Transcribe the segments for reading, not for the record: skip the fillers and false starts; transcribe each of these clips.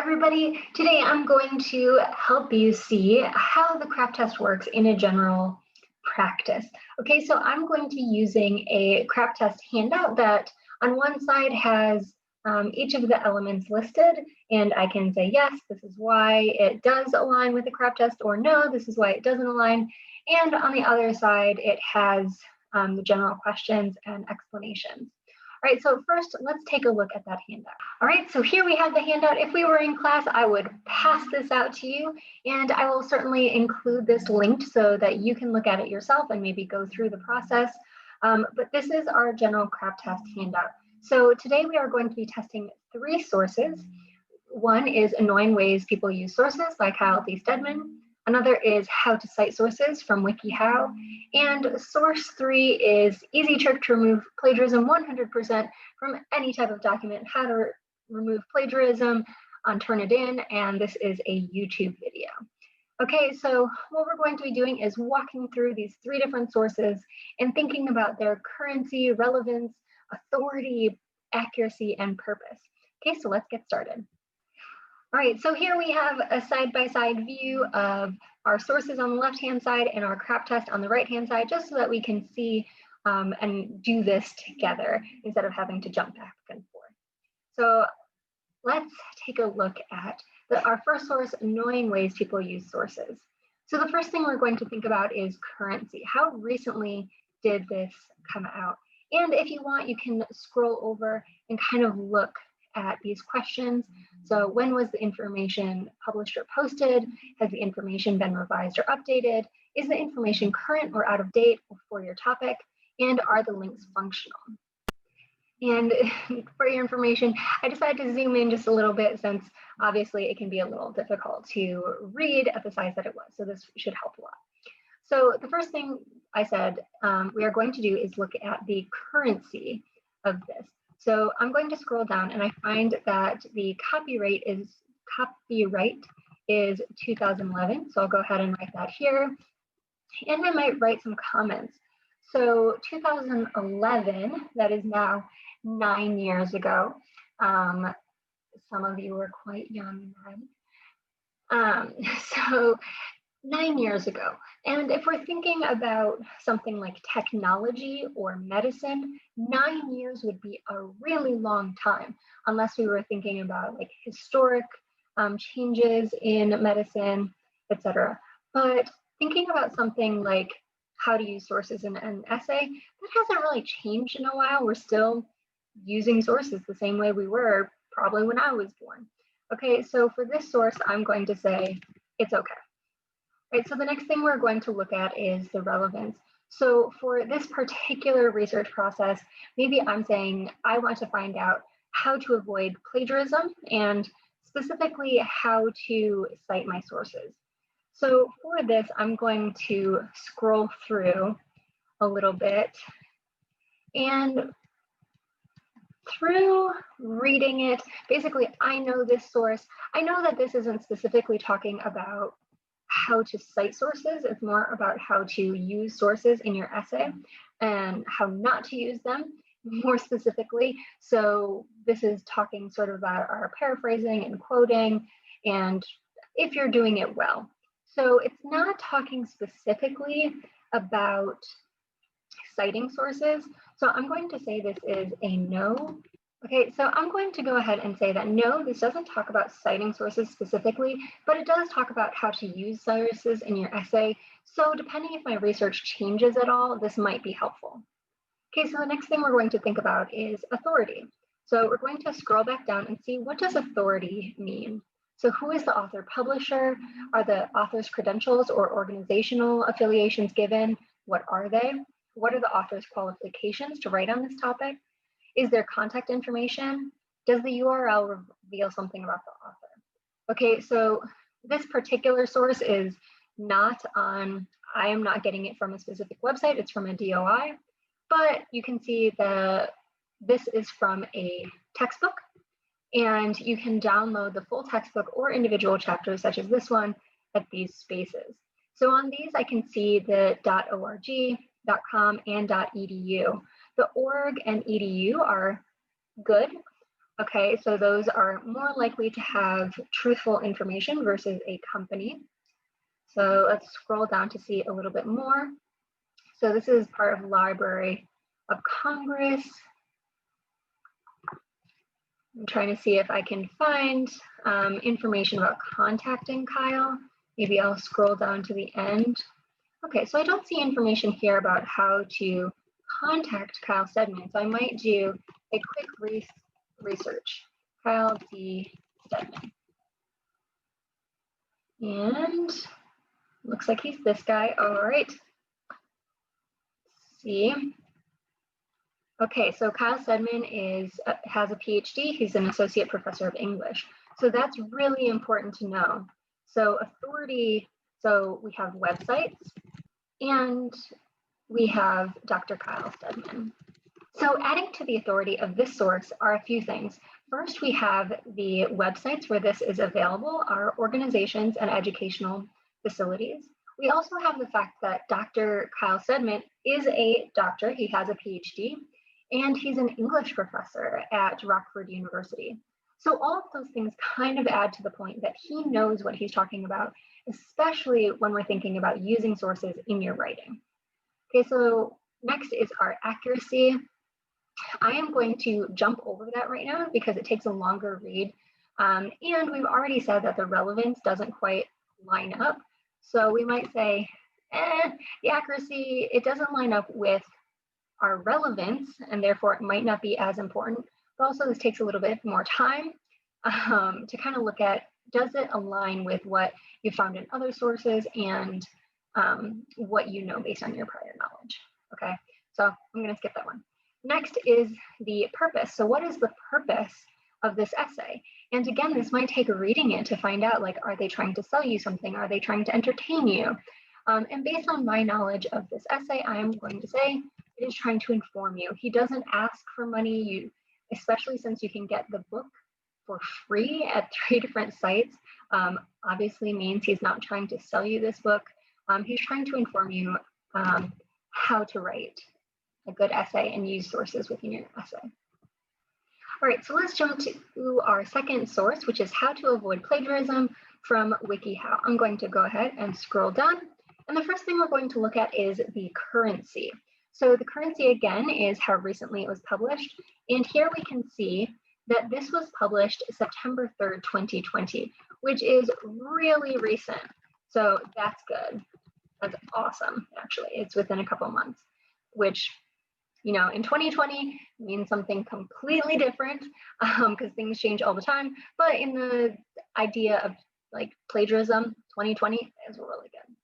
everybody. Today I'm going to help you see how the CRAAP test works in a general practice. Okay, so I'm going to be using a CRAAP test handout that on one side has each of the elements listed, and I can say, yes, this is why it does align with the CRAAP test, or no, this is why it doesn't align. And on the other side, it has the general questions and explanations. All right, so first, let's take a look at that handout. All right, so here we have the handout. If we were in class, I would pass this out to you, and I will certainly include this linked so that you can look at it yourself and maybe go through the process. But this is our general CRAAP test handout. So today we are going to be testing 3 sources. One is Annoying Ways People Use Sources by Kyle D. Stedman. Another is How to Cite Sources from WikiHow. And source 3 is Easy Trick to Remove Plagiarism 100% from any type of document, How to Remove Plagiarism on Turnitin, and this is a YouTube video. Okay, so what we're going to be doing is walking through these 3 different sources and thinking about their currency, relevance, authority, accuracy, and purpose. Okay, so let's get started. All right, so here we have a side-by-side view of our sources on the left-hand side and our CRAAP test on the right-hand side, just so that we can see and do this together instead of having to jump back and forth. So let's take a look at our first source, Annoying Ways People Use Sources. So the first thing we're going to think about is currency. How recently did this come out? And if you want, you can scroll over and kind of look at these questions. So when was the information published or posted? Has the information been revised or updated? Is the information current or out of date for your topic? And are the links functional? And for your information, I decided to zoom in just a little bit since obviously it can be a little difficult to read at the size that it was. So this should help a lot. So the first thing I said we are going to do is look at the currency of this. So I'm going to scroll down and I find that the copyright is 2011. So I'll go ahead and write that here. And I might write some comments. So 2011, that is now 9 years ago. Some of you were quite young then. So 9 years ago. And if we're thinking about something like technology or medicine, 9 years would be a really long time, unless we were thinking about like historic changes in medicine, etc. But thinking about something like how to use sources in an essay, that hasn't really changed in a while. We're still using sources the same way we were probably when I was born. Okay, so for this source, I'm going to say it's okay. Right, so the next thing we're going to look at is the relevance. So for this particular research process, maybe I'm saying I want to find out how to avoid plagiarism and specifically how to cite my sources. So for this, I'm going to scroll through a little bit, and through reading it, basically I know this source. I know that this isn't specifically talking about how to cite sources. It's more about how to use sources in your essay and how not to use them more specifically. So this is talking sort of about our paraphrasing and quoting and if you're doing it well. So it's not talking specifically about citing sources. So I'm going to say this is a no. Okay, so I'm going to go ahead and say that no, this doesn't talk about citing sources specifically, but it does talk about how to use sources in your essay. So depending if my research changes at all, this might be helpful. Okay, so the next thing we're going to think about is authority. So we're going to scroll back down and see, what does authority mean? So who is the author publisher? Are the author's credentials or organizational affiliations given? What are they? What are the author's qualifications to write on this topic? Is there contact information? Does the URL reveal something about the author? Okay, so this particular source is not on, I am not getting it from a specific website, it's from a DOI, but you can see this is from a textbook, and you can download the full textbook or individual chapters such as this one at these spaces. So on these, I can see the .org, .com, and .edu. The org and edu are good. Okay, so those are more likely to have truthful information versus a company. So let's scroll down to see a little bit more. So this is part of Library of Congress. I'm trying to see if I can find information about contacting Kyle. Maybe I'll scroll down to the end. Okay, so I don't see information here about how to contact Kyle Stedman. So I might do a quick research. Kyle D. Stedman. And looks like he's this guy. All right. Let's see. Okay, so Kyle Stedman has a PhD. He's an associate professor of English. So that's really important to know. So authority, so we have websites and we have Dr. Kyle Stedman. So adding to the authority of this source are a few things. First, we have the websites where this is available, our organizations and educational facilities. We also have the fact that Dr. Kyle Stedman is a doctor, he has a PhD, and he's an English professor at Rockford University. So all of those things kind of add to the point that he knows what he's talking about, especially when we're thinking about using sources in your writing. Okay, so next is our accuracy. I am going to jump over that right now because it takes a longer read. And we've already said that the relevance doesn't quite line up. So we might say, the accuracy, it doesn't line up with our relevance, and therefore it might not be as important. But also this takes a little bit more time to kind of look at, does it align with what you found in other sources and what you know based on your prior knowledge. Okay, so I'm going to skip that one. Next is the purpose. So what is the purpose of this essay? And again, this might take reading it to find out, like, are they trying to sell you something? Are they trying to entertain you? And based on my knowledge of this essay, I am going to say it is trying to inform you. He doesn't ask for money, especially since you can get the book for free at 3 different sites. Obviously means he's not trying to sell you this book. He's trying to inform you how to write a good essay and use sources within your essay. All right, so let's jump to our second source, which is How to Avoid Plagiarism from WikiHow. I'm going to go ahead and scroll down. And the first thing we're going to look at is the currency. So the currency, again, is how recently it was published. And here we can see that this was published September 3rd, 2020, which is really recent. So that's good. That's awesome, actually. It's within a couple months, which, you know, in 2020 means something completely different because things change all the time. But in the idea of like plagiarism, 2020 is really good.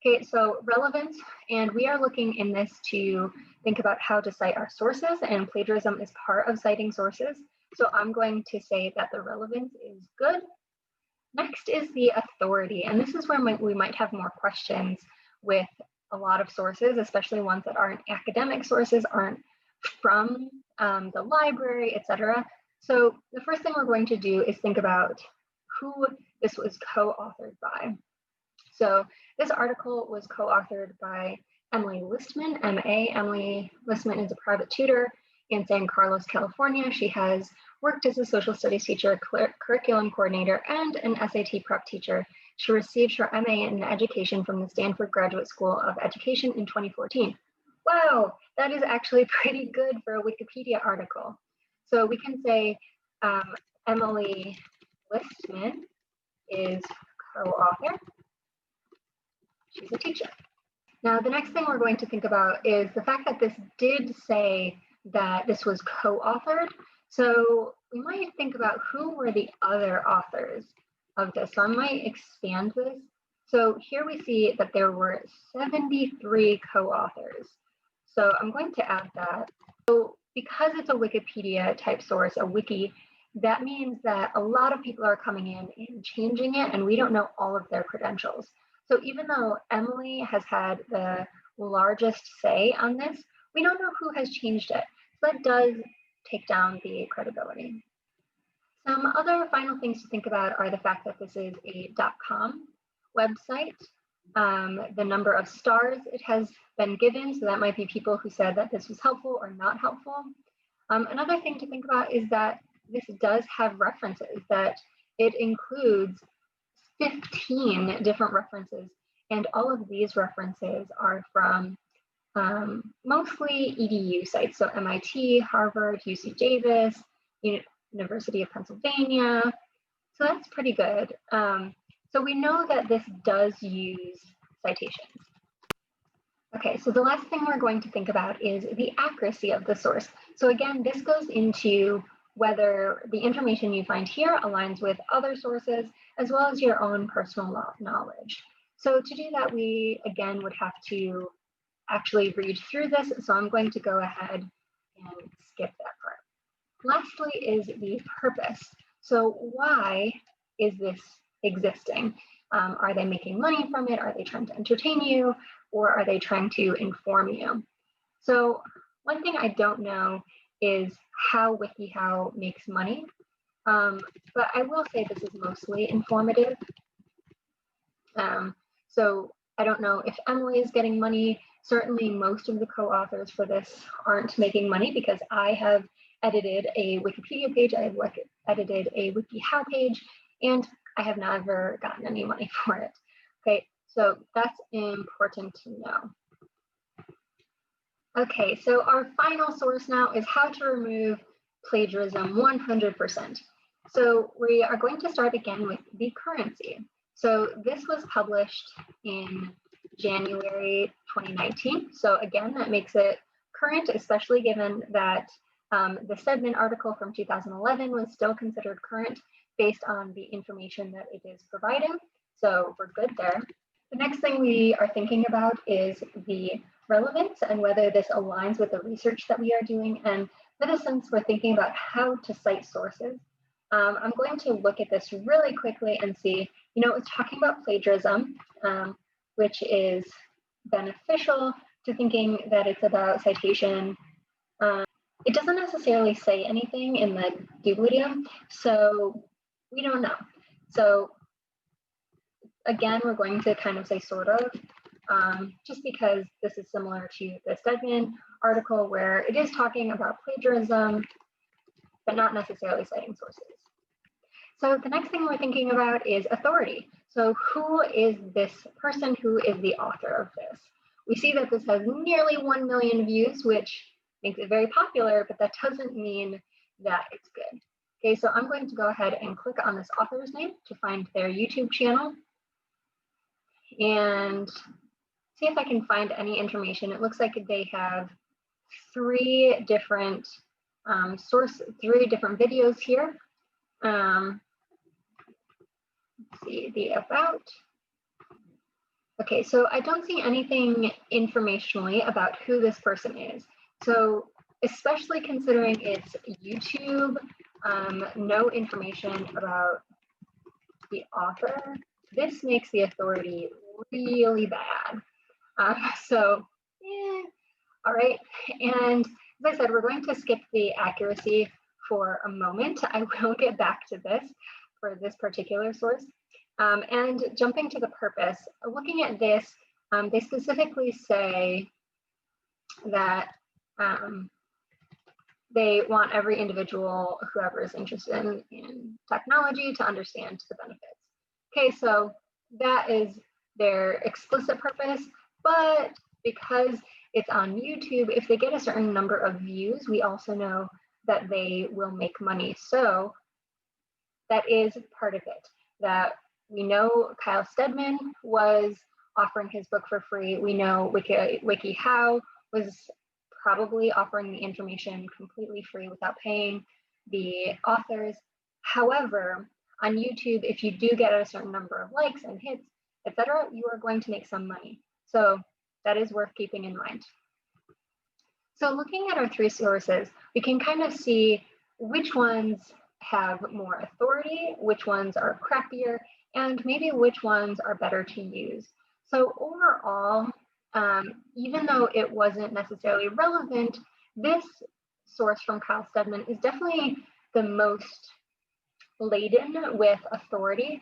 Okay, so relevance, and we are looking in this to think about how to cite our sources, and plagiarism is part of citing sources. So I'm going to say that the relevance is good. Next is the authority, and this is where we might have more questions with a lot of sources, especially ones that aren't academic sources, aren't from the library, etc. So the first thing we're going to do is think about who this was co-authored by. So this article was co-authored by Emily Listman, MA. Emily Listman is a private tutor in San Carlos, California. She has worked as a social studies teacher, curriculum coordinator, and an SAT prep teacher. She received her MA in education from the Stanford Graduate School of Education in 2014. Wow, that is actually pretty good for a Wikipedia article. So we can say Emily Listman is co-author. She's a teacher. Now, the next thing we're going to think about is the fact that this did say that this was co-authored. So we might think about who were the other authors of this. So I might expand this. So here we see that there were 73 co-authors. So I'm going to add that. So because it's a Wikipedia type source, a wiki, that means that a lot of people are coming in and changing it, and we don't know all of their credentials. So even though Emily has had the largest say on this, we don't know who has changed it. So that does take down the credibility. Some other final things to think about are the fact that this is a .com website, the number of stars it has been given, so that might be people who said that this was helpful or not helpful. Another thing to think about is that this does have references, that it includes 15 different references, and all of these references are from mostly EDU sites, so MIT, Harvard, UC Davis, University of Pennsylvania. So that's pretty good. So we know that this does use citations. Okay, so the last thing we're going to think about is the accuracy of the source. So again, this goes into whether the information you find here aligns with other sources, as well as your own personal knowledge. So to do that, we again would have to actually read through this. So I'm going to go ahead and skip that part. Lastly is the purpose. So why is this existing? Are they making money from it? Are they trying to entertain you? Or are they trying to inform you? So one thing I don't know is how WikiHow makes money, but I will say this is mostly informative. So I don't know if Emily is getting money. Certainly most of the co-authors for this aren't making money, because I have edited a Wikipedia page, I have edited a WikiHow page, and I have never gotten any money for it. Okay, so that's important to know. Okay, so our final source now is how to remove plagiarism 100%. So we are going to start again with the currency. So this was published in January 2019. So again, that makes it current, especially given that the Stedman article from 2011 was still considered current based on the information that it is providing. So we're good there. The next thing we are thinking about is the relevance and whether this aligns with the research that we are doing. And for this, since we're thinking about how to cite sources, I'm going to look at this really quickly and see, it's talking about plagiarism, which is beneficial to thinking that it's about citation. It doesn't necessarily say anything in the duplium, so we don't know. So again, we're going to kind of say sort of, just because this is similar to the Stedman article where it is talking about plagiarism, but not necessarily citing sources. So the next thing we're thinking about is authority. So who is this person? Who is the author of this? We see that this has nearly 1 million views, which makes it very popular, but that doesn't mean that it's good. Okay, so I'm going to go ahead and click on this author's name to find their YouTube channel and see if I can find any information. It looks like they have three different videos here. Let's see, the about. Okay, so I don't see anything informationally about who this person is. So especially considering it's YouTube, no information about the author, this makes the authority really bad. All right. And as I said, we're going to skip the accuracy for a moment. I will get back to this for this particular source. And jumping to the purpose, looking at this, they specifically say that they want every individual, whoever is interested in technology, to understand the benefits. Okay, so that is their explicit purpose, but because it's on YouTube, if they get a certain number of views, we also know that they will make money. So that is part of it, that we know Kyle Stedman was offering his book for free. We know WikiHow was probably offering the information completely free without paying the authors. However, on YouTube, if you do get a certain number of likes and hits, etc., you are going to make some money. So that is worth keeping in mind. So looking at our three sources, we can kind of see which ones have more authority, which ones are crappier, and maybe which ones are better to use. So overall, even though it wasn't necessarily relevant, this source from Kyle Stedman is definitely the most laden with authority.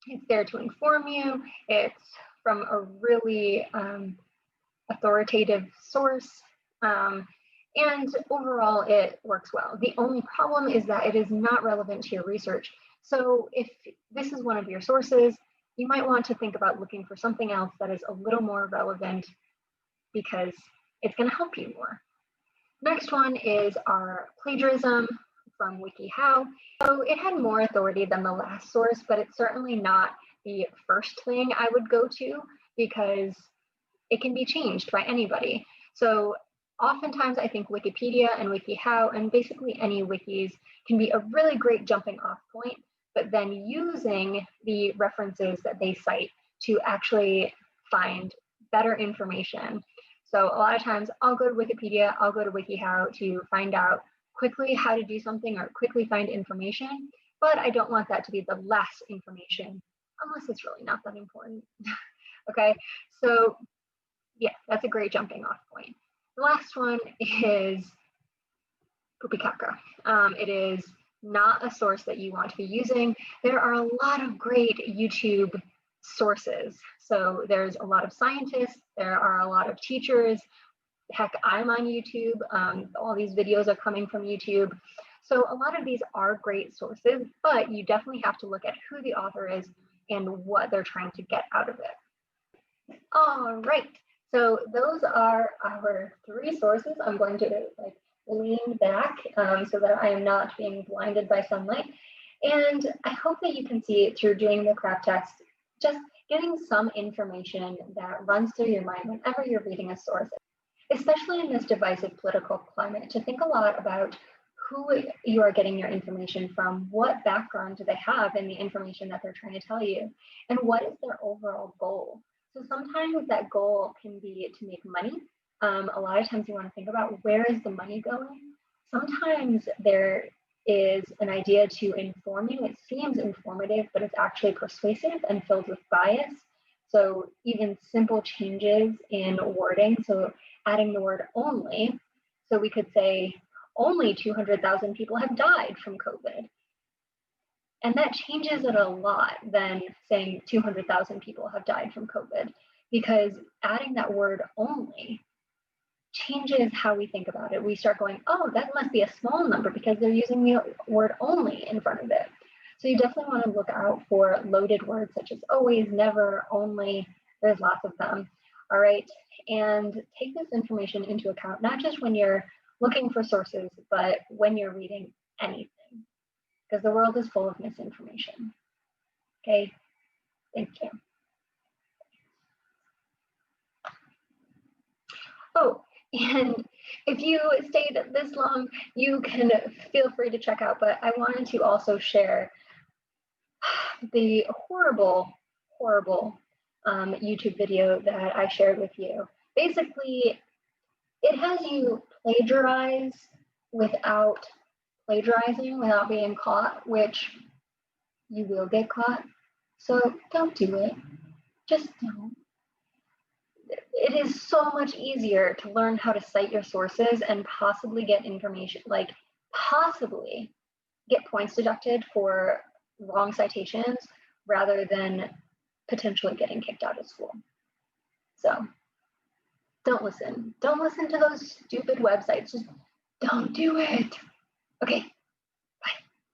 It's there to inform you. It's from a really authoritative source. And overall, it works well. The only problem is that it is not relevant to your research. So if this is one of your sources, you might want to think about looking for something else that is a little more relevant because it's going to help you more. Next one is our plagiarism from WikiHow. So it had more authority than the last source, but it's certainly not the first thing I would go to because it can be changed by anybody. So oftentimes I think Wikipedia and WikiHow and basically any wikis can be a really great jumping off point, but then using the references that they cite to actually find better information. So a lot of times I'll go to Wikipedia, I'll go to WikiHow to find out quickly how to do something or quickly find information, but I don't want that to be the last information unless it's really not that important. Okay, so yeah, that's a great jumping off point. The last one is Poopy Caca. It is not a source that you want to be using. There are a lot of great YouTube sources. So there's a lot of scientists, there are a lot of teachers. Heck, I'm on YouTube. All these videos are coming from YouTube. So a lot of these are great sources, but you definitely have to look at who the author is and what they're trying to get out of it. All right. So those are our 3 sources. I'm going to lean back so that I am not being blinded by sunlight. And I hope that you can see through doing the CRAAP test, just getting some information that runs through your mind whenever you're reading a source, especially in this divisive political climate, to think a lot about who you are getting your information from, what background do they have in the information that they're trying to tell you, and what is their overall goal. So sometimes that goal can be to make money. A lot of times you want to think about where is the money going. Sometimes there is an idea to inform you. It seems informative, but it's actually persuasive and filled with bias. So even simple changes in wording, so adding the word only, so we could say only 200,000 people have died from COVID. And that changes it a lot than saying 200,000 people have died from COVID, because adding that word only changes how we think about it. We start going, oh, that must be a small number because they're using the word only in front of it. So you definitely want to look out for loaded words such as always, never, only. There's lots of them. All right. And take this information into account, not just when you're looking for sources, but when you're reading anything, because the world is full of misinformation. Okay. Thank you. Oh, and if you stayed this long, you can feel free to check out, but I wanted to also share the horrible YouTube video that I shared with you. Basically, it has you plagiarize without plagiarizing, without being caught, which you will get caught. So don't do it. Just don't. It is so much easier to learn how to cite your sources and possibly get information, like possibly get points deducted for wrong citations rather than potentially getting kicked out of school. So don't listen. Don't listen to those stupid websites. Just don't do it. Okay,